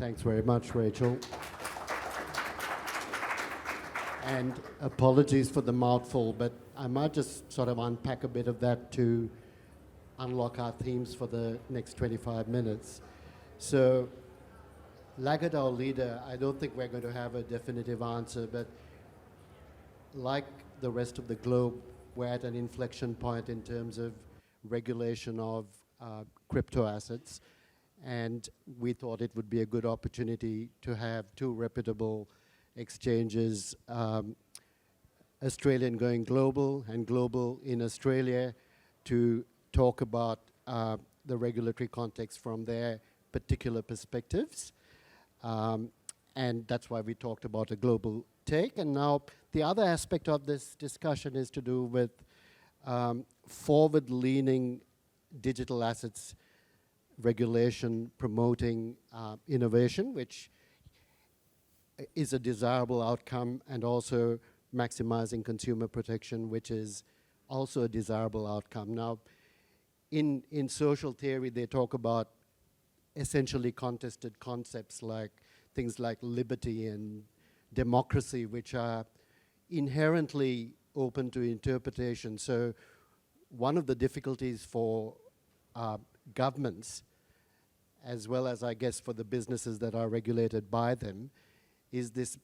Thanks very much, Rachel. And apologies for the mouthful, but I might just sort of unpack a bit of that to unlock our themes for the next 25 minutes. So, Laggard, our leader, I don't think we're going to have a definitive answer, but like the rest of the globe, we're at an inflection point in terms of regulation of crypto assets, and we thought it would be a good opportunity to have two reputable exchanges, Australian going global and global in Australia, to talk about the regulatory context from their particular perspectives. And that's why we talked about a global take. And now the other aspect of this discussion is to do with forward-leaning digital assets regulation promoting innovation, which is a desirable outcome, and also maximizing consumer protection, which is also a desirable outcome. Now, in social theory, they talk about essentially contested concepts like things like liberty and democracy, which are inherently open to interpretation. So one of the difficulties for governments, as well as I guess for the businesses that are regulated by them, is this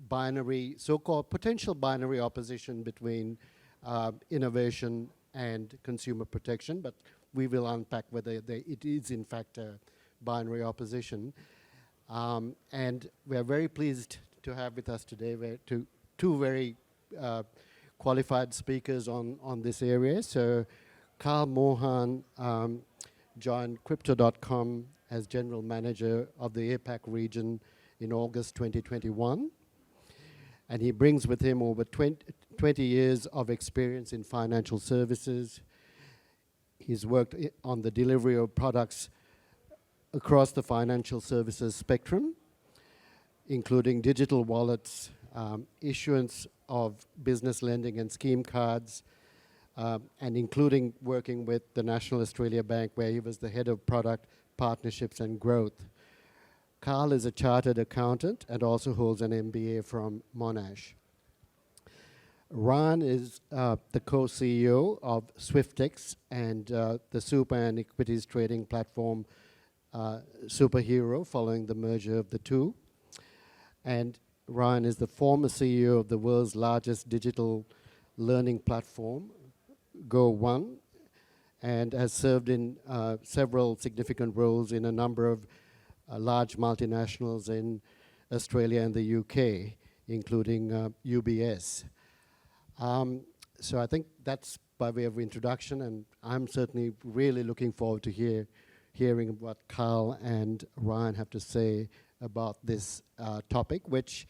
binary, so-called potential binary opposition between innovation and consumer protection, but we will unpack whether it is in fact a binary opposition. And we're very pleased to have with us today two very qualified speakers on this area. So Carl Mohan joined Crypto.com as General Manager of the APAC region in August 2021. And he brings with him over 20 years of experience in financial services. He's worked on the delivery of products across the financial services spectrum, including digital wallets, issuance of business lending and scheme cards, and including working with the National Australia Bank, where he was the head of product, partnerships and growth. Carl is a chartered accountant and also holds an MBA from Monash. Ryan is the co-CEO of SwiftX and the super and equities trading platform Superhero, following the merger of the two. And Ryan is the former CEO of the world's largest digital learning platform, Go1, and has served in several significant roles in a number of large multinationals in Australia and the UK, including UBS. So I think that's by way of introduction, and I'm certainly really looking forward to hearing what Carl and Ryan have to say about this topic, which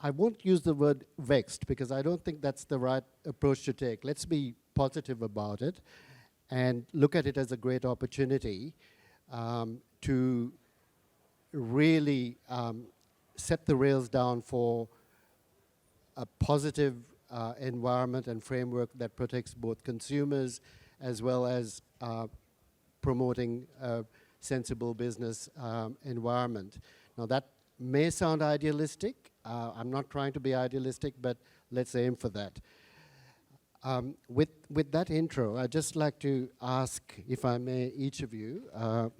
I won't use the word vexed, because I don't think that's the right approach to take. Let's be positive about it and look at it as a great opportunity to really set the rails down for a positive environment and framework that protects both consumers as well as promoting a sensible business environment. Now that may sound idealistic. I'm not trying to be idealistic, but let's aim for that. With that intro, I'd just like to ask, if I may, each of you,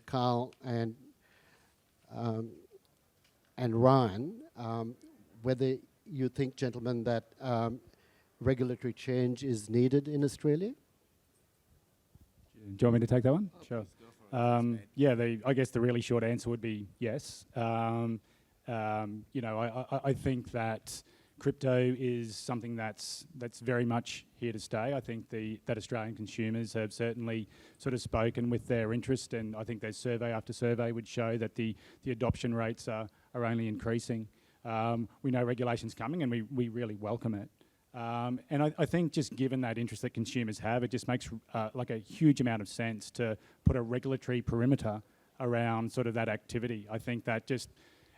Carl and Ryan, whether you think, gentlemen, that regulatory change is needed in Australia? Do you want me to take that one? Oh, sure. Go for it. Yeah, I guess the really short answer would be yes. I think that crypto is something that's very much here to stay. I think that Australian consumers have certainly sort of spoken with their interest, and I think there's survey after survey would show that the adoption rates are only increasing. We know regulation's coming, and we really welcome it. And I think just given that interest that consumers have, it just makes like a huge amount of sense to put a regulatory perimeter around sort of that activity. I think that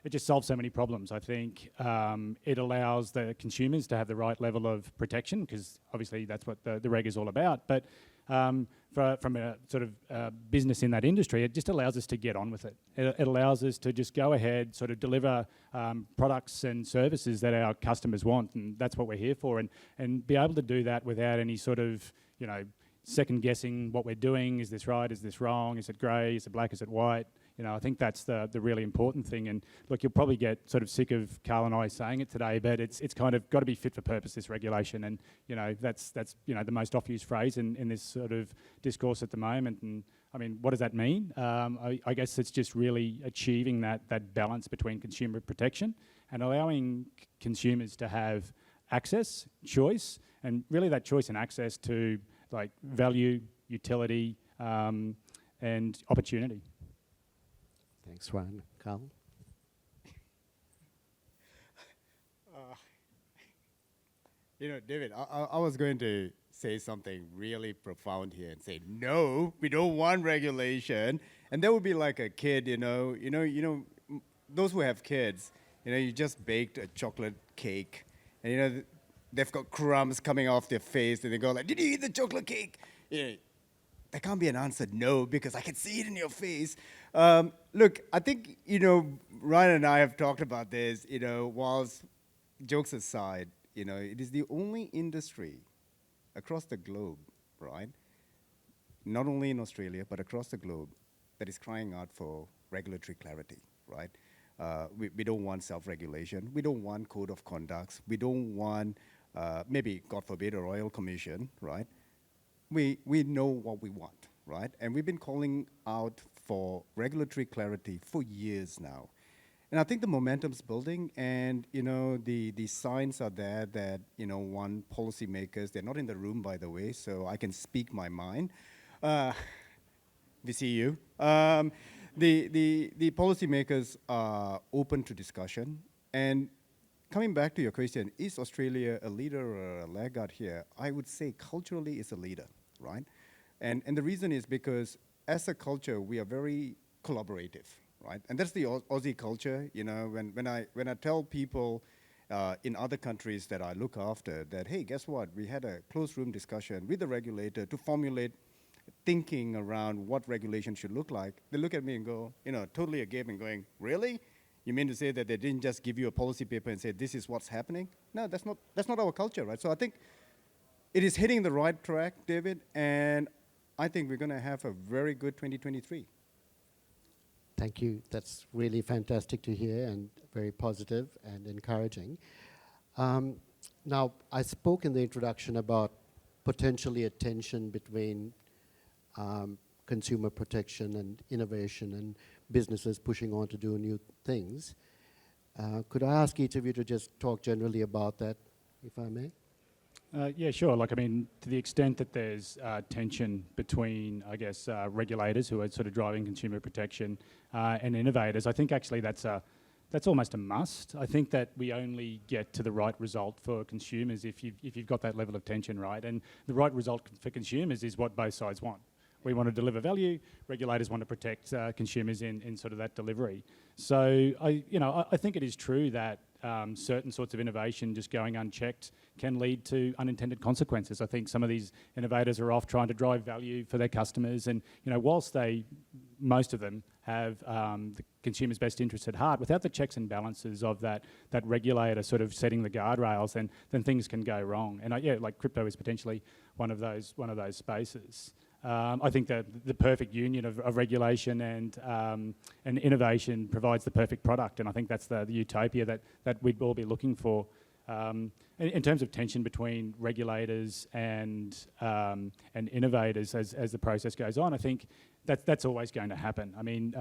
it just solves so many problems. I think it allows the consumers to have the right level of protection, because obviously that's what the reg is all about. But from a sort of business in that industry, it just allows us to get on with it. It allows us to just go ahead, sort of deliver products and services that our customers want, and that's what we're here for. And be able to do that without any sort of, you know, second guessing what we're doing. Is this right? Is this wrong? Is it grey? Is it black? Is it white? You know, I think that's the really important thing. And look, you'll probably get sort of sick of Carl and I saying it today, but it's kind of got to be fit for purpose, this regulation. And, you know, that's you know, the most oft-used phrase in this sort of discourse at the moment. And I mean, what does that mean? I guess it's just really achieving that balance between consumer protection and allowing consumers to have access, choice, and really that choice and access to like value, utility, and opportunity. Thanks, Ryan. Carl? You know, David, I was going to say something really profound here and say, no, we don't want regulation. And that would be like a kid, those who have kids, you just baked a chocolate cake, and they've got crumbs coming off their face, and they go like, did you eat the chocolate cake? There can't be an answer no, because I can see it in your face. Look, I think, Ryan and I have talked about this, whilst jokes aside, it is the only industry across the globe, right? Not only in Australia, but across the globe, that is crying out for regulatory clarity, right? We don't want self-regulation. We don't want code of conducts. We don't want, maybe, God forbid, a royal commission, right? We know what we want, right? And we've been calling out for regulatory clarity for years now. And I think the momentum's building, and the signs are there that policymakers, they're not in the room, by the way, so I can speak my mind. We see you. The policymakers are open to discussion. And coming back to your question, is Australia a leader or a laggard here? I would say culturally it's a leader, right? And the reason is because as a culture, we are very collaborative, right? And that's the Aussie culture. When I tell people in other countries that I look after that, hey, guess what? We had a closed room discussion with the regulator to formulate thinking around what regulation should look like. They look at me and go, totally agape and going, really? You mean to say that they didn't just give you a policy paper and say, this is what's happening? No, that's not our culture, right? So I think it is hitting the right track, David, and I think we're going to have a very good 2023. Thank you. That's really fantastic to hear and very positive and encouraging. Now, I spoke in the introduction about potentially a tension between consumer protection and innovation and businesses pushing on to do new things. Could I ask each of you to just talk generally about that, if I may? Yeah, sure. To the extent that there's tension between, I guess, regulators who are sort of driving consumer protection and innovators, I think actually that's almost a must. I think that we only get to the right result for consumers if you've got that level of tension, right? And the right result for consumers is what both sides want. We want to deliver value. Regulators want to protect consumers in sort of that delivery. So I think it is true that certain sorts of innovation just going unchecked can lead to unintended consequences. I think some of these innovators are off trying to drive value for their customers, and whilst most of them have the consumer's best interest at heart, without the checks and balances of that regulator sort of setting the guardrails, then things can go wrong. And like crypto is potentially one of those spaces. I think that the perfect union of regulation and innovation provides the perfect product, and I think that's the utopia that we'd all be looking for. In terms of tension between regulators and innovators as the process goes on, I think that's always going to happen. I mean,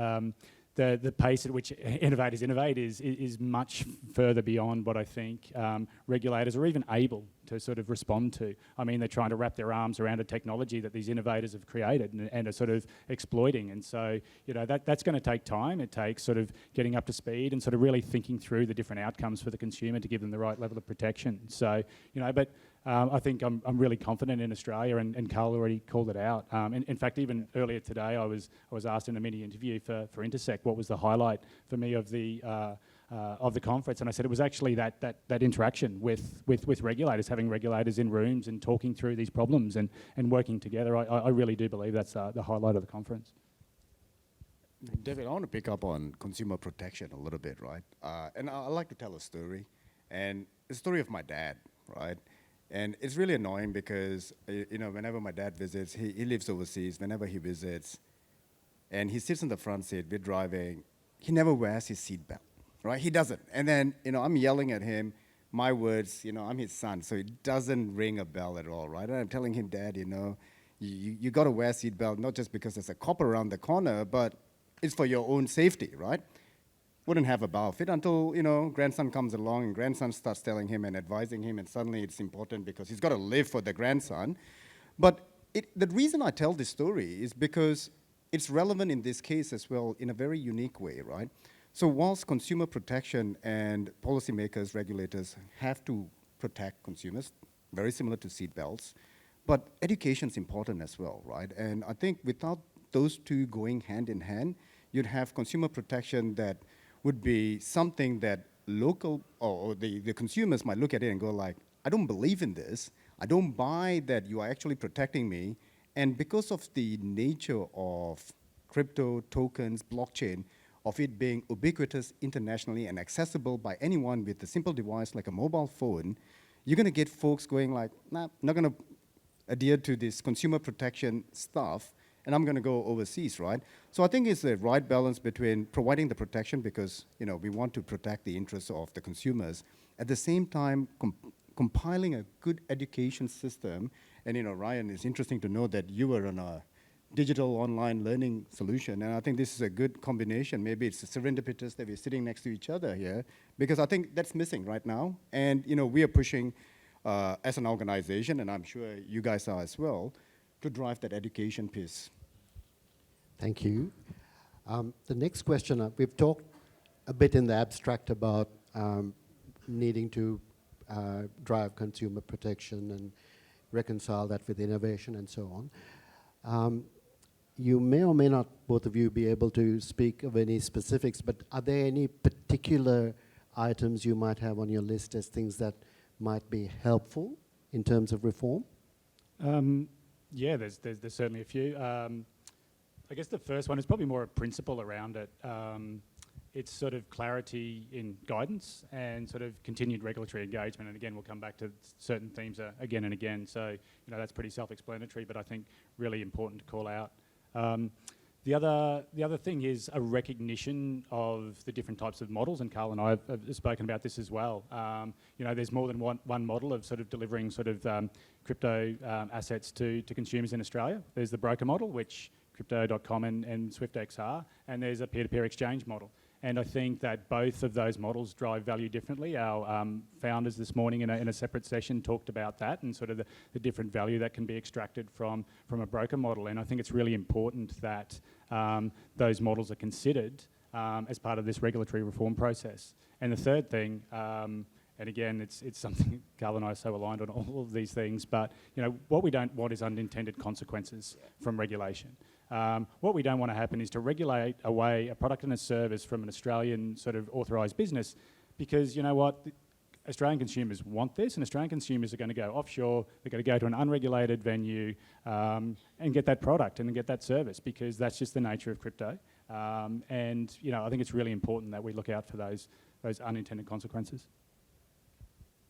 the pace at which innovators innovate is much further beyond what I think regulators are even able to sort of respond to. I mean, they're trying to wrap their arms around a technology that these innovators have created and are sort of exploiting. And so, that's going to take time. It takes sort of getting up to speed and sort of really thinking through the different outcomes for the consumer to give them the right level of protection. So, but I think I'm really confident in Australia, and Carl already called it out. In fact, even earlier today, I was asked in a mini interview for Intersekt what was the highlight for me of the of the conference, and I said it was actually that interaction with regulators, having regulators in rooms and talking through these problems and working together. I really do believe that's the highlight of the conference. David, I want to pick up on consumer protection a little bit, right? And I like to tell a story, and it's a story of my dad, right? And it's really annoying because, whenever my dad visits, he lives overseas, whenever he visits, and he sits in the front seat, we're driving, he never wears his seatbelt, right? He doesn't. And then, I'm yelling at him, my words, I'm his son, so it doesn't ring a bell at all, right? And I'm telling him, Dad, you got to wear a seatbelt, not just because there's a cop around the corner, but it's for your own safety, right? Wouldn't have a bow fit until, grandson comes along and grandson starts telling him and advising him, and suddenly it's important because he's got to live for the grandson. But the reason I tell this story is because it's relevant in this case as well in a very unique way, right? So whilst consumer protection and policymakers, regulators have to protect consumers, very similar to seatbelts, but education's important as well, right? And I think without those two going hand in hand, you'd have consumer protection that would be something that local or the consumers might look at it and go like, I don't believe in this. I don't buy that you are actually protecting me. And because of the nature of crypto, tokens, blockchain, of it being ubiquitous internationally and accessible by anyone with a simple device like a mobile phone, you're going to get folks going like, nah, not going to adhere to this consumer protection stuff, and I'm going to go overseas, right? So I think it's the right balance between providing the protection because, we want to protect the interests of the consumers. At the same time, compiling a good education system. And, Ryan, it's interesting to know that you were on a digital online learning solution. And I think this is a good combination. Maybe it's serendipitous that we're sitting next to each other here because I think that's missing right now. And, we are pushing as an organization, and I'm sure you guys are as well, to drive that education piece. Thank you. The next question, we've talked a bit in the abstract about needing to drive consumer protection and reconcile that with innovation and so on. You may or may not, both of you, be able to speak of any specifics, but are there any particular items you might have on your list as things that might be helpful in terms of reform? Yeah, there's certainly a few. I guess the first one is probably more a principle around it. It's sort of clarity in guidance and sort of continued regulatory engagement. And again, we'll come back to certain themes again and again. So, that's pretty self-explanatory, but I think really important to call out. The other thing is a recognition of the different types of models, and Carl and I have spoken about this as well. There's more than one model of sort of delivering sort of crypto assets to consumers in Australia. There's the broker model, which Crypto.com and SwiftX are, and there's a peer-to-peer exchange model. And I think that both of those models drive value differently. Our founders this morning in a separate session talked about that and sort of the different value that can be extracted from a broker model. And I think it's really important that those models are considered as part of this regulatory reform process. And the third thing, and again, it's something Carl and I are so aligned on all of these things, but what we don't want is unintended consequences from regulation. What we don't want to happen is to regulate away a product and a service from an Australian sort of authorised business, because Australian consumers want this, and Australian consumers are going to go offshore, they're going to go to an unregulated venue and get that product and get that service, because that's just the nature of crypto. And I think it's really important that we look out for those unintended consequences.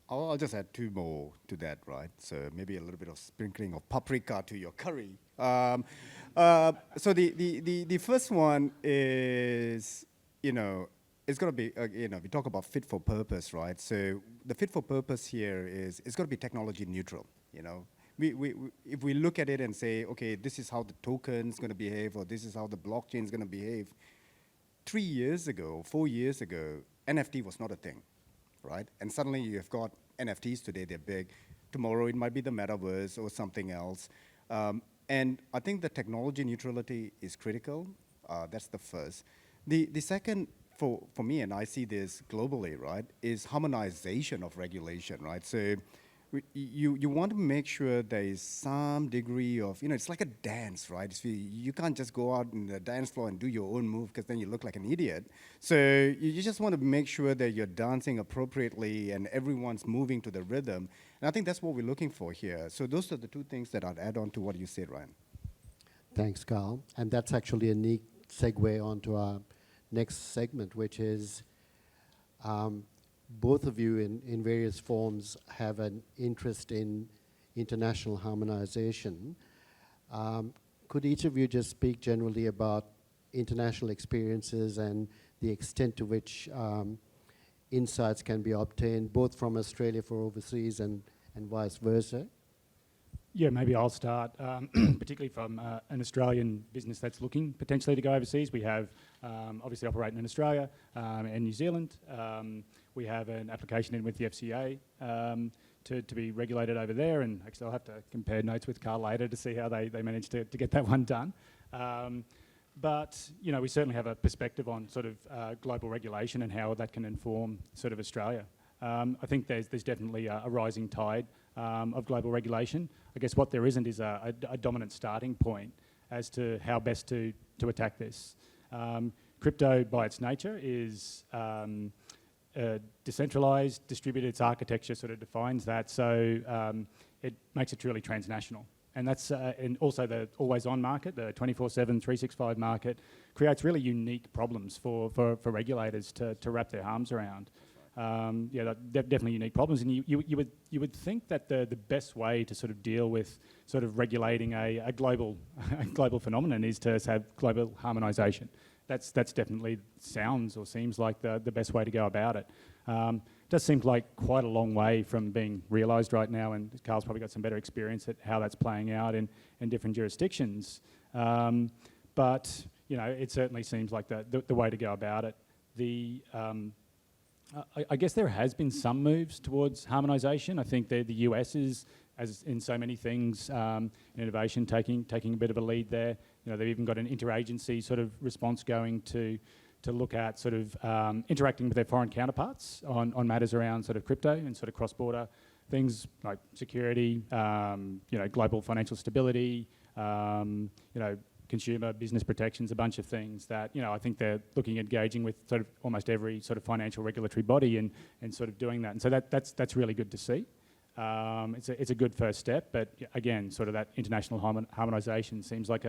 I'll just add two more to that, right? So maybe a little bit of sprinkling of paprika to your curry. So the first one is, it's got to be, we talk about fit for purpose, right? So the fit for purpose here is it's got to be technology neutral, if we look at it and say, okay, this is how the token's going to behave, or this is how the blockchain's going to behave. 3 years ago, 4 years ago, NFT was not a thing. Right? And suddenly you've got NFTs today, they're big. Tomorrow it might be the metaverse or something else. And I think the technology neutrality is critical. That's the first. The second, for me, and I see this globally, right, is harmonization of regulation, right? So you want to make sure there is some degree of, it's like a dance, right? You can't just go out in the dance floor and do your own move because then you look like an idiot. So you just want to make sure that you're dancing appropriately and everyone's moving to the rhythm. And I think that's what we're looking for here. So those are the two things that I'd add on to what you said, Ryan. Thanks, Carl. And that's actually a neat segue onto our next segment, which is both of you in various forms have an interest in international harmonization. Could each of you just speak generally about international experiences and the extent to which insights can be obtained both from Australia for overseas and vice versa? Yeah, maybe I'll start, particularly from an Australian business that's looking potentially to go overseas. We have obviously operating in Australia and New Zealand. We have an application in with the FCA to be regulated over there, and actually I'll have to compare notes with Carl later to see how they managed to get that one done. But, we certainly have a perspective on sort of global regulation and how that can inform sort of Australia. I think there's definitely a rising tide of global regulation. I guess what there isn't is a dominant starting point as to how best to attack this. Crypto, by its nature, is decentralized, distributed. Its architecture sort of defines that, so it makes it truly transnational. And that's and also the always-on market, the 24/7, 365 market, creates really unique problems for regulators to wrap their arms around. Definitely unique problems, and you would think that the best way to sort of deal with sort of regulating a global phenomenon is to have global harmonisation. That's definitely sounds or seems like the best way to go about it. Does seem like quite a long way from being realised right now, and Carl's probably got some better experience at how that's playing out in different jurisdictions. But it certainly seems like the way to go about it. I guess there has been some moves towards harmonisation. I think the US is, as in so many things, in innovation, taking a bit of a lead there. They've even got an interagency sort of response going to look at sort of interacting with their foreign counterparts on matters around sort of crypto and sort of cross-border things like security, global financial stability, consumer business protections, a bunch of things that, I think they're looking at engaging with sort of almost every sort of financial regulatory body and sort of doing that. And so that's really good to see. It's a good first step, but again, sort of that international harmonisation seems like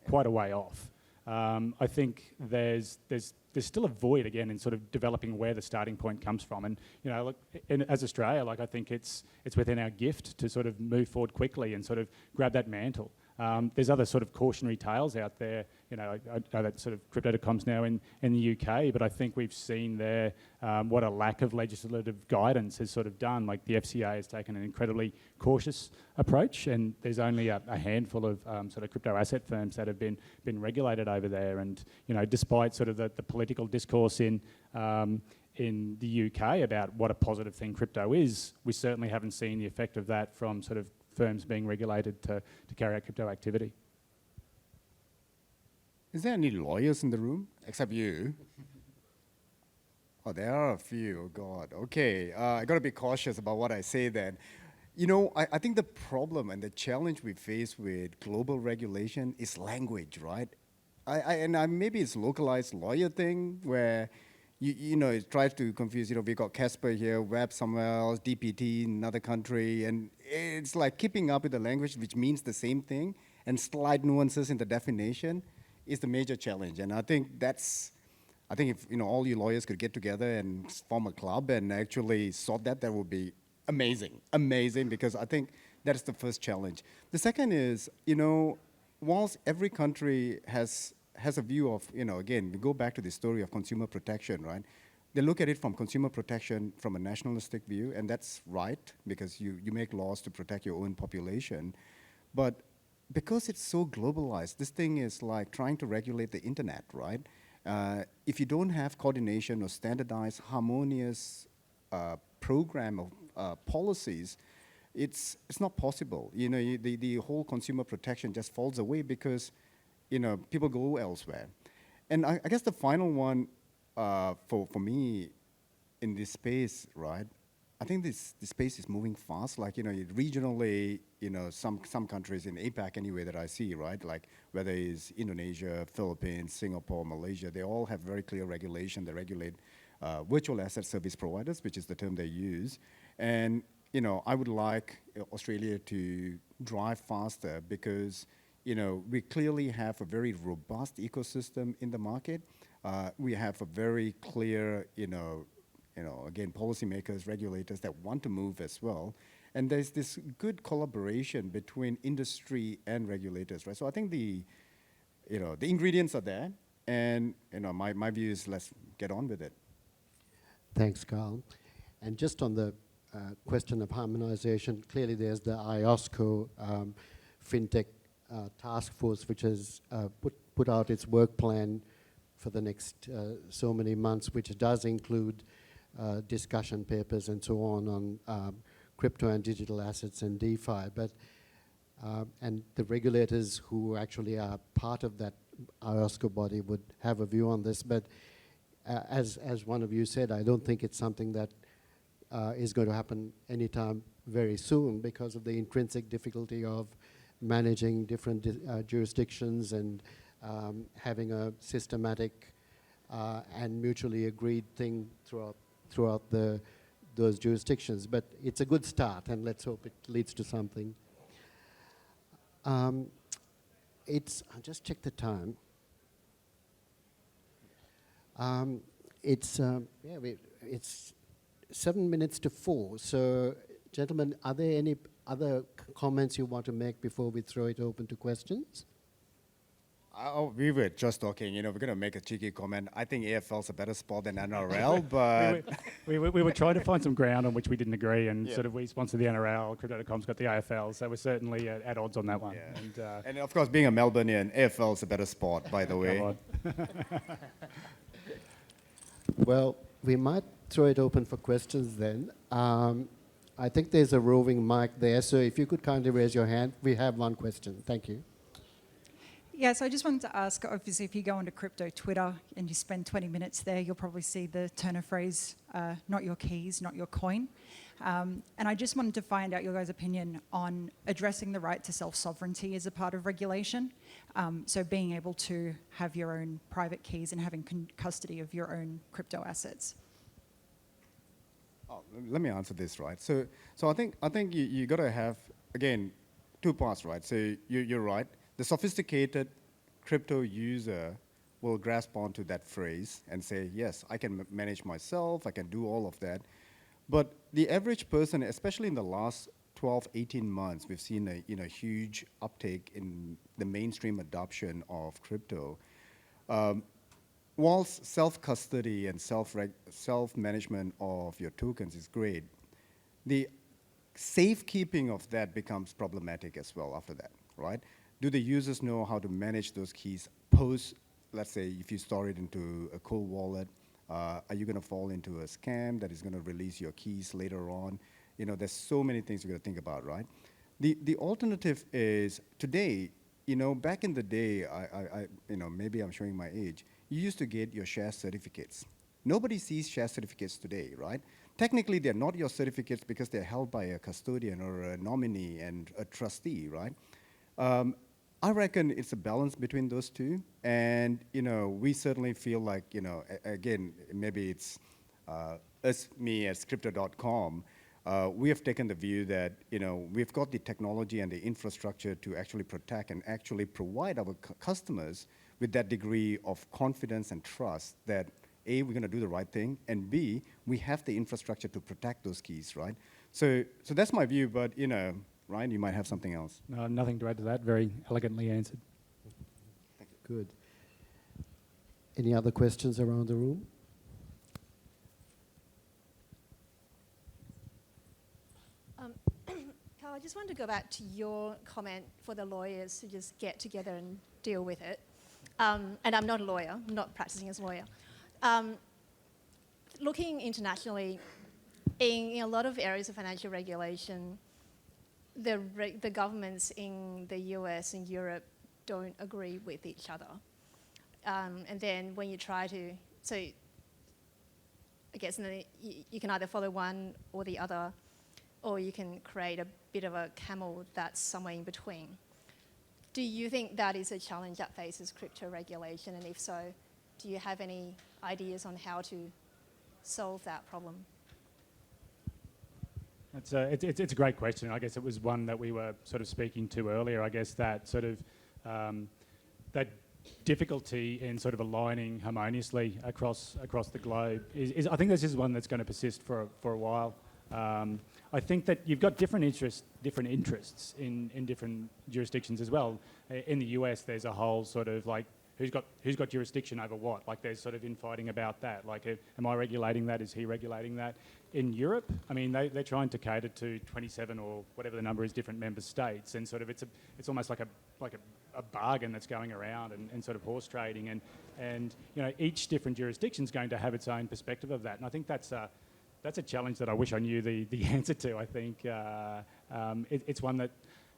quite a way off. I think there's still a void again in sort of developing where the starting point comes from, and look, as Australia, like I think it's within our gift to sort of move forward quickly and sort of grab that mantle. There's other sort of cautionary tales out there. I know that sort of crypto.com's now in the UK, but I think we've seen there what a lack of legislative guidance has sort of done. Like the FCA has taken an incredibly cautious approach, and there's only a handful of sort of crypto asset firms that have been regulated over there. And despite sort of the political discourse in the UK about what a positive thing crypto is, we certainly haven't seen the effect of that from sort of firms being regulated to carry out crypto activity. Is there any lawyers in the room except you? Oh, there are a few. Oh God. Okay, I got to be cautious about what I say then. I think the problem and the challenge we face with global regulation is language, right? Maybe it's localized lawyer thing where it tries to confuse. We got Casper here, Web somewhere else, DPT in another country, and it's like keeping up with the language, which means the same thing, and slight nuances in the definition is the major challenge. And I think if all you lawyers could get together and form a club and actually sort that would be amazing, because I think that is the first challenge. The second is, whilst every country has a view of, again, we go back to the story of consumer protection, right? They look at it from consumer protection from a nationalistic view, and that's right, because you make laws to protect your own population. But because it's so globalized, this thing is like trying to regulate the internet, right? If you don't have coordination or standardized, harmonious program of policies, it's not possible. The whole consumer protection just falls away because people go elsewhere. And I guess the final one for me in this space, right, I think this space is moving fast. Like, regionally, some countries in APAC anyway that I see, right? Like whether it's Indonesia, Philippines, Singapore, Malaysia, they all have very clear regulation that regulate virtual asset service providers, which is the term they use. And, I would like Australia to drive faster because, we clearly have a very robust ecosystem in the market. We have a very clear, again, policymakers, regulators that want to move as well. And there's this good collaboration between industry and regulators, right? So I think the ingredients are there. And, my view is let's get on with it. Thanks, Carl. And just on the question of harmonization, clearly there's the IOSCO FinTech task force, which has put out its work plan for the next so many months, which does include discussion papers and so on crypto and digital assets and DeFi. But and the regulators who actually are part of that IOSCO body would have a view on this. But as one of you said, I don't think it's something that is going to happen anytime very soon because of the intrinsic difficulty of managing different jurisdictions and having a systematic and mutually agreed thing throughout those jurisdictions. But it's a good start, and let's hope it leads to something. I'll just check the time. It's 7 minutes to 4. So, gentlemen, are there any other comments you want to make before we throw it open to questions? We were just talking, we're going to make a cheeky comment. I think AFL's a better sport than NRL, but... we were trying to find some ground on which we didn't agree, and sort of we sponsored the NRL, Crypto.com's got the AFL, so we're certainly at odds on that one. Yeah. And of course, being a Melbourneian, AFL's a better sport, by the way. Well, we might throw it open for questions then. I think there's a roving mic there, so if you could kindly raise your hand. We have one question. Thank you. Yeah, so I just wanted to ask, obviously, if you go onto crypto Twitter and you spend 20 minutes there, you'll probably see the turn of phrase, not your keys, not your coin. And I just wanted to find out your guys' opinion on addressing the right to self-sovereignty as a part of regulation. So being able to have your own private keys and having custody of your own crypto assets. Oh, let me answer this, right? So I think you got to have, again, two parts, right? So you're right. The sophisticated crypto user will grasp onto that phrase and say, yes, I can manage myself, I can do all of that. But the average person, especially in the last 12, 18 months, we've seen a huge uptake in the mainstream adoption of crypto. Whilst self-custody and self-management of your tokens is great, the safekeeping of that becomes problematic as well after that, right? Do the users know how to manage those keys post, let's say, if you store it into a cold wallet, are you going to fall into a scam that is going to release your keys later on? There's so many things you got to think about, right? The alternative is today, back in the day, maybe I'm showing my age, you used to get your share certificates. Nobody sees share certificates today, right? Technically, they're not your certificates because they're held by a custodian or a nominee and a trustee, right? I reckon it's a balance between those two. And, we certainly feel like, again, maybe it's me as Crypto.com, we have taken the view that, we've got the technology and the infrastructure to actually protect and actually provide our customers with that degree of confidence and trust that, A, we're going to do the right thing, and B, we have the infrastructure to protect those keys, right? So that's my view, but, Ryan, you might have something else. No, nothing to add to that. Very elegantly answered. Thank you. Good. Any other questions around the room? Carl, I just wanted to go back to your comment for the lawyers to just get together and deal with it. And I'm not a lawyer, I'm not practicing as a lawyer. Looking internationally, in a lot of areas of financial regulation, the governments in the US and Europe don't agree with each other. And then when you try to, so I guess you can either follow one or the other, or you can create a bit of a camel that's somewhere in between. Do you think that is a challenge that faces crypto regulation? And if so, do you have any ideas on how to solve that problem? It's a great question. I guess it was one that we were sort of speaking to earlier. I guess that sort of that difficulty in sort of aligning harmoniously across the globe is I think this is one that's going to persist for a while. I think that you've got different interests in different jurisdictions as well. In the US, there's a whole sort of like who's got jurisdiction over what? Like there's sort of infighting about that. Like, am I regulating that? Is he regulating that? In Europe, I mean, they're trying to cater to 27 or whatever the number is, different member states, and sort of it's almost like a bargain that's going around and sort of horse trading, and you know, each different jurisdiction is going to have its own perspective of that, and I think that's a challenge that I wish I knew the answer to. I think it's one that,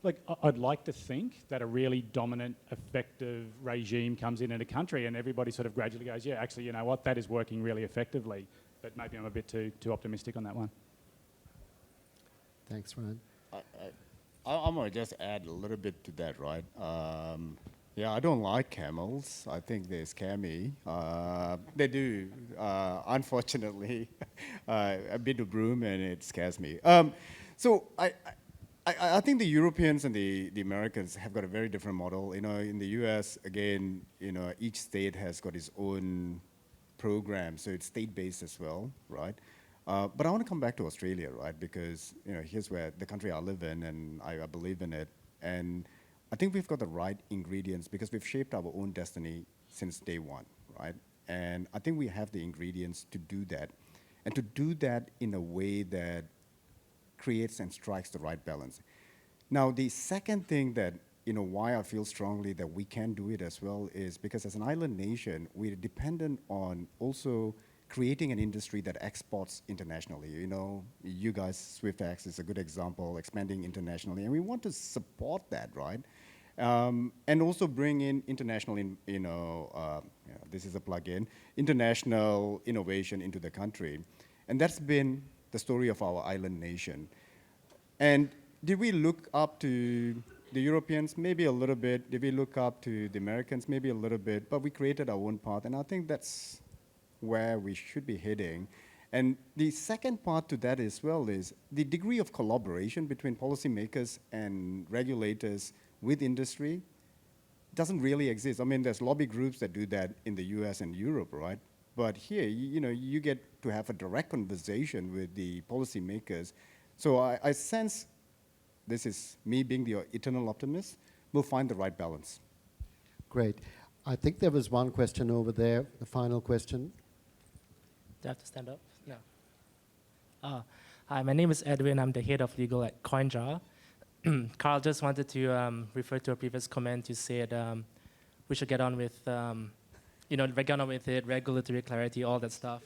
like, I'd like to think that a really dominant, effective regime comes in a country and everybody sort of gradually goes, yeah, actually, you know what, that is working really effectively. But maybe I'm a bit too optimistic on that one. Thanks, Ryan. I'm going to just add a little bit to that, right? Yeah, I don't like camels. I think they scare me. They do, unfortunately. I've been to Broome and it scares me. So I think the Europeans and the Americans have got a very different model. You know, in the US, again, you know, each state has got its own program, so it's state-based as well, right? But I want to come back to Australia, right? Because, you know, here's where the country I live in, and I believe in it. And I think we've got the right ingredients because we've shaped our own destiny since day one, right? And I think we have the ingredients to do that, and to do that in a way that creates and strikes the right balance. Now, the second thing that, you know, why I feel strongly that we can do it as well is because as an island nation, we're dependent on also creating an industry that exports internationally. You know, you guys, SwiftX is a good example, expanding internationally, and we want to support that, right? And also bring in international, this is a plug-in, international innovation into the country. And that's been the story of our island nation. And did we look up to the Europeans? Maybe a little bit. Did we look up to the Americans? Maybe a little bit. But we created our own path, and I think that's where we should be heading. And the second part to that as well is the degree of collaboration between policymakers and regulators with industry doesn't really exist. I mean, there's lobby groups that do that in the US and Europe, right? But here, you know, you get to have a direct conversation with the policymakers. So I sense, this is me being the eternal optimist, we'll find the right balance. Great. I think there was one question over there, the final question. Do I have to stand up? No. Hi, my name is Edwin. I'm the head of legal at CoinJar. Carl, just wanted to refer to a previous comment. You said we should get on with, get on with it, regulatory clarity, all that stuff.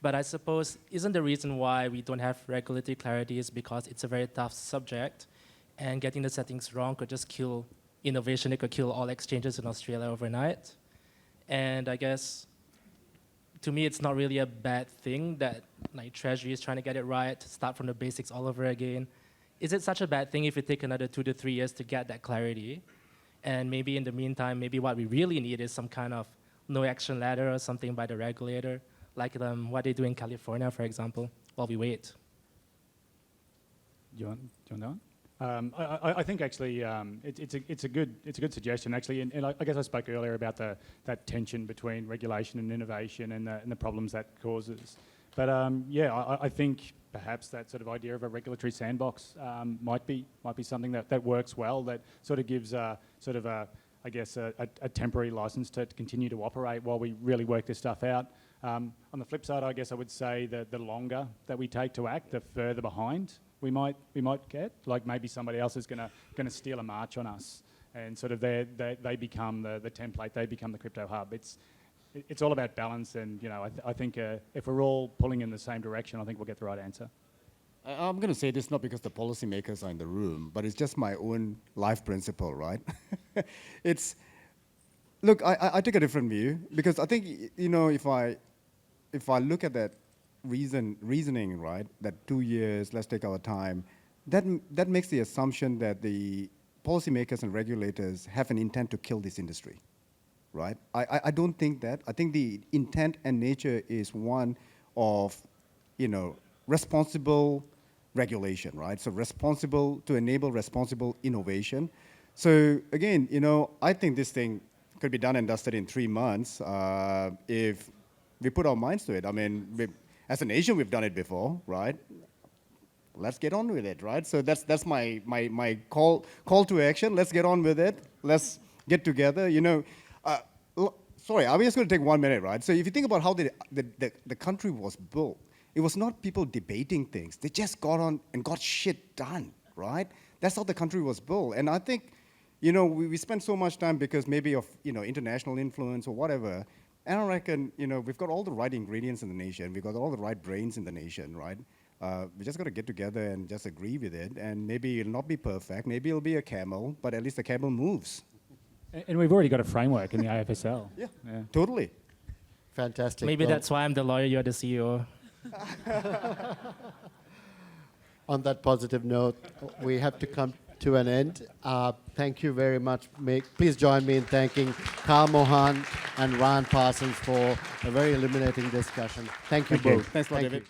But I suppose, isn't the reason why we don't have regulatory clarity is because it's a very tough subject, and getting the settings wrong could just kill innovation. It could kill all exchanges in Australia overnight. And I guess, to me, it's not really a bad thing that like Treasury is trying to get it right, start from the basics all over again. Is it such a bad thing if it take another 2 to 3 years to get that clarity? And maybe in the meantime, maybe what we really need is some kind of no action letter or something by the regulator, like what they do in California, for example, while we wait. Do you want that one? I think actually it's a good suggestion actually, and I guess I spoke earlier about that tension between regulation and innovation and the problems that causes. But I think perhaps that sort of idea of a regulatory sandbox might be something that works well. That sort of gives a temporary license to continue to operate while we really work this stuff out. On the flip side, I guess I would say that the longer that we take to act, the further behind we might get. Like maybe somebody else is going to steal a march on us, and sort of they become the template. They become the crypto hub. It's all about balance, and you know I think if we're all pulling in the same direction, I think we'll get the right answer. I'm going to say this not because the policymakers are in the room, but it's just my own life principle, right? Look, I take a different view because I think, you know, if I look at that reasoning, right? That 2 years, let's take our time. That makes the assumption that the policymakers and regulators have an intent to kill this industry, right? I don't think that. I think the intent and nature is one of, responsible regulation, right? So responsible to enable responsible innovation. So again, I think this thing could be done and dusted in 3 months if we put our minds to it. I mean, as a nation, we've done it before, right? Let's get on with it, right? So that's my call to action. Let's get on with it. Let's get together. Sorry, I'm just going to take 1 minute, right? So if you think about how the country was built, it was not people debating things. They just got on and got shit done, right? That's how the country was built. And I think, we spend so much time because maybe of, international influence or whatever. And I reckon, we've got all the right ingredients in the nation. We've got all the right brains in the nation, right? We just got to get together and just agree with it. And maybe it'll not be perfect. Maybe it'll be a camel, but at least the camel moves. And we've already got a framework in the AFSL. Yeah, totally. Fantastic. Maybe Well, that's why I'm the lawyer, you're the CEO. on that positive note, we have to come to an end. Thank you very much. Please join me in thanking Carl Mohan and Ryan Parsons for a very illuminating discussion. Thank you both. Thanks a lot, David. you.